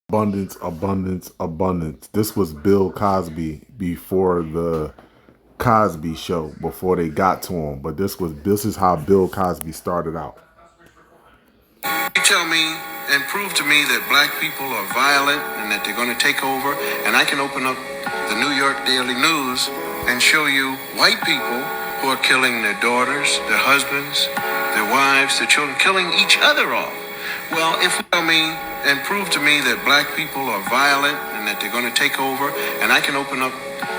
Abundance, abundance, abundance. This was Bill Cosby before the Cosby Show, before they got to him. But this is how Bill Cosby started out. You tell me and prove to me that black people are violent and that they're going to take over, and I can open up the New York Daily News and show you white people who are killing their daughters, their husbands, their wives, their children, killing each other off. Well, if you tell me and prove to me that black people are violent and that they're going to take over, and I can open up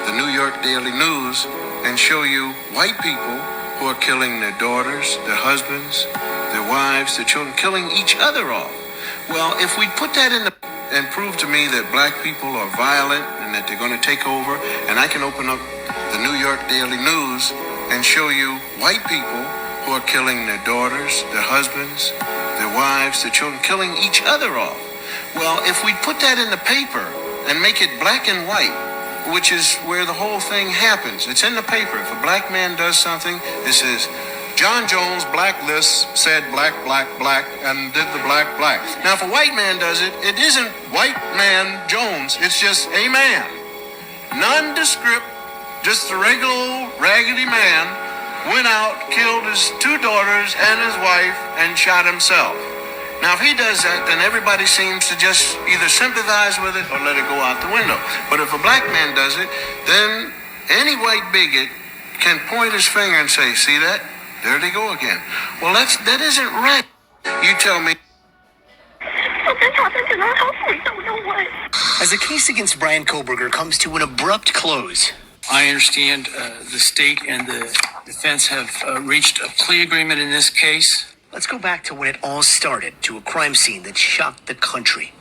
the New York Daily News and show you white people who are killing their daughters, their husbands, their wives, their children, killing each other off. Well, if we put that in the and prove to me that black people are violent and that they're going to take over, and I can open up the New York Daily News and show you white people who are killing their daughters, their husbands, their wives, their children, killing each other off. Well, if we put that in the paper and make it black and white, which is where the whole thing happens. It's in the paper. If a black man does something, it says, John Jones blacklist said black, black, black, and did the black, black. Now, if a white man does it, it isn't white man Jones. It's just a man. Nondescript, just a regular old raggedy man went out, killed his two daughters and his wife, and shot himself. Now, if he does that, then everybody seems to just either sympathize with it or let it go out the window. But if a black man does it, then any white bigot can point his finger and say, see that? There they go again. Well, that isn't right. You tell me. Something happened in our house. We don't know what. As the case against Brian Kohberger comes to an abrupt close, I understand the state and the defense have reached a plea agreement in this case. let's go back to when it all started, to a crime scene that shocked the country.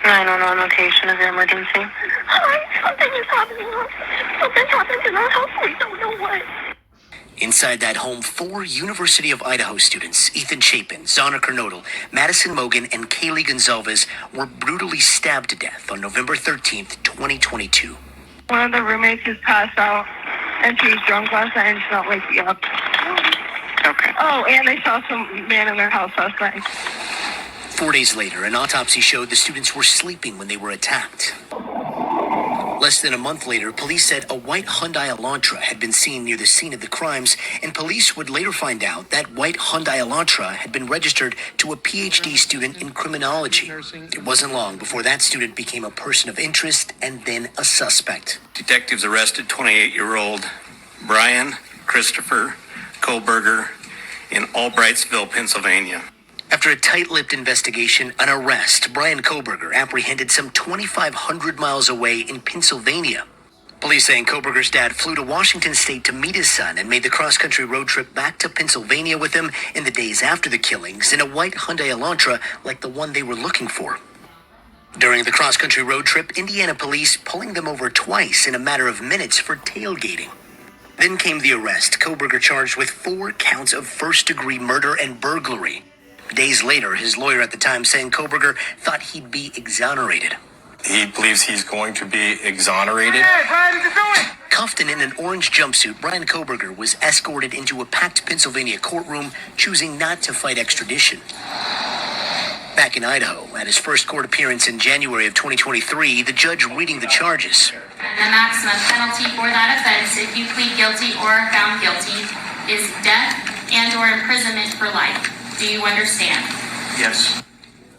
911 location of your emergency. Hi, something is happening. Something happened in our house. We don't know what. Inside that home, 4 University of Idaho students, Ethan Chapin, Zana Kernodle, Madison Mogan, and Kaylee Gonzalez, were brutally stabbed to death on November 13th, 2022. One of the roommates is passed out, and she was drunk last night and she's not waking up. Okay. Oh, and they saw some man in their house last night. 4 days later, an autopsy showed the students were sleeping when they were attacked. Less than a month later, police said a white Hyundai Elantra had been seen near the scene of the crimes, and police would later find out that white Hyundai Elantra had been registered to a PhD student in criminology. It wasn't long before that student became a person of interest and then a suspect. Detectives arrested 28-year-old Brian Christopher Kohberger in Albrightsville, Pennsylvania. After a tight-lipped investigation, an arrest, Brian Kohberger apprehended some 2,500 miles away in Pennsylvania. Police saying Kohberger's dad flew to Washington State to meet his son and made the cross-country road trip back to Pennsylvania with him in the days after the killings in a white Hyundai Elantra like the one they were looking for. During the cross-country road trip, Indiana police pulling them over twice in a matter of minutes for tailgating. Then came the arrest, Kohberger charged with 4 counts of first-degree murder and burglary. Days later, his lawyer at the time saying Kohberger thought he'd be exonerated. He believes he's going to be exonerated. Hey, Brian, what you doing? Cuffed and in an orange jumpsuit, Brian Kohberger was escorted into a packed Pennsylvania courtroom, choosing not to fight extradition. Back in Idaho, at his first court appearance in January of 2023, the judge reading the charges. The maximum penalty for that offense, if you plead guilty or are found guilty, is death and or imprisonment for life. Do you understand? Yes.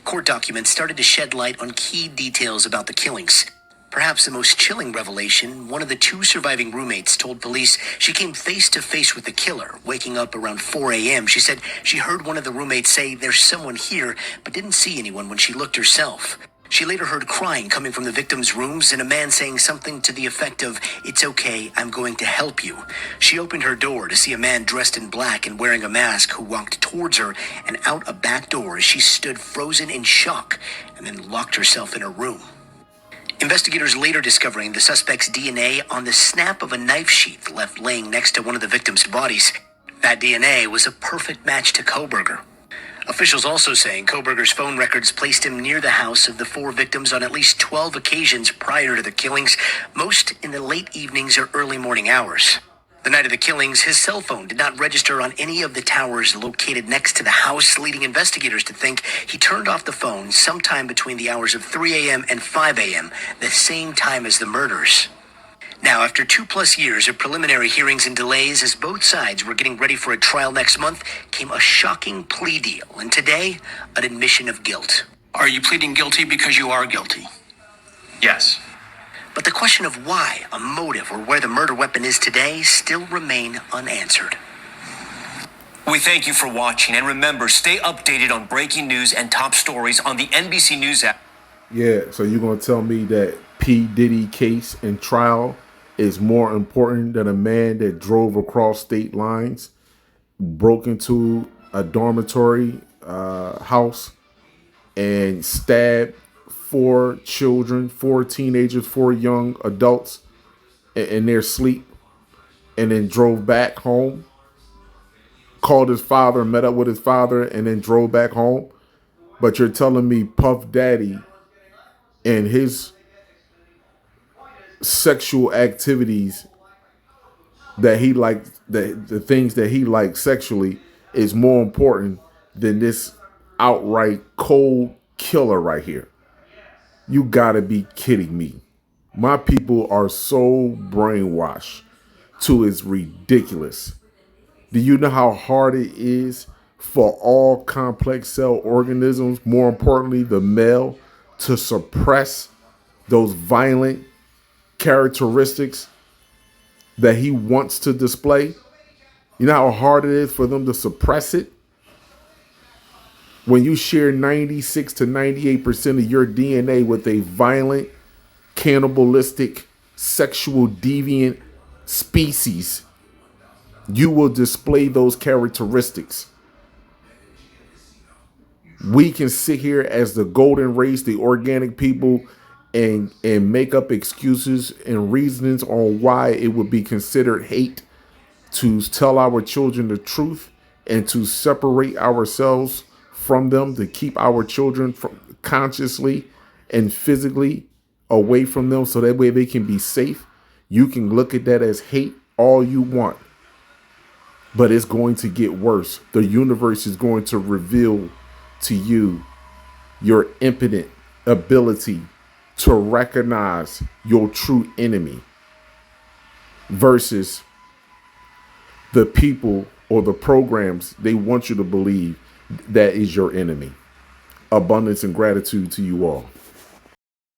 Court documents started to shed light on key details about the killings. Perhaps the most chilling revelation, one of the 2 surviving roommates told police she came face to face with the killer. Waking up around 4 a.m., she said she heard one of the roommates say there's someone here, but didn't see anyone when she looked herself. She later heard crying coming from the victims' rooms and a man saying something to the effect of, "It's okay, I'm going to help you." She opened her door to see a man dressed in black and wearing a mask who walked towards her and out a back door as she stood frozen in shock and then locked herself in her room. Investigators later discovering the suspect's DNA on the snap of a knife sheath left laying next to one of the victims' bodies. That DNA was a perfect match to Kohberger. Officials also saying Kohberger's phone records placed him near the house of the 4 victims on at least 12 occasions prior to the killings, most in the late evenings or early morning hours. The night of the killings, his cell phone did not register on any of the towers located next to the house, leading investigators to think he turned off the phone sometime between the hours of 3 a.m. and 5 a.m., the same time as the murders. Now, after 2+ years of preliminary hearings and delays, as both sides were getting ready for a trial next month, came a shocking plea deal, and today, an admission of guilt. Are you pleading guilty because you are guilty? Yes. But the question of why, a motive, or where the murder weapon is today still remain unanswered. We thank you for watching, and remember, stay updated on breaking news and top stories on the NBC News app. Yeah, so you're going to tell me that P. Diddy case and trial is more important than a man that drove across state lines, broke into a dormitory house, and stabbed 4 children, 4 teenagers, 4 young adults in their sleep, and then drove back home, called his father, met up with his father, and then drove back home? But you're telling me Puff Daddy and his sexual activities that he liked, the things that he liked sexually, is more important than this outright cold killer right here? You gotta be kidding me. My people are so brainwashed to it's ridiculous. Do you know how hard it is for all complex cell organisms, more importantly the male, to suppress those violent characteristics that he wants to display? You know how hard it is for them to suppress it? When you share 96 to 98% of your DNA with a violent, cannibalistic, sexual deviant species, you will display those characteristics. We can sit here as the golden race, the organic people, and make up excuses and reasons on why it would be considered hate to tell our children the truth and to separate ourselves from them, to keep our children consciously and physically away from them so that way they can be safe. You can look at that as hate all you want, but it's going to get worse. The universe is going to reveal to you your impotent ability to recognize your true enemy versus the people or the programs they want you to believe that is your enemy. Abundance and gratitude to you all.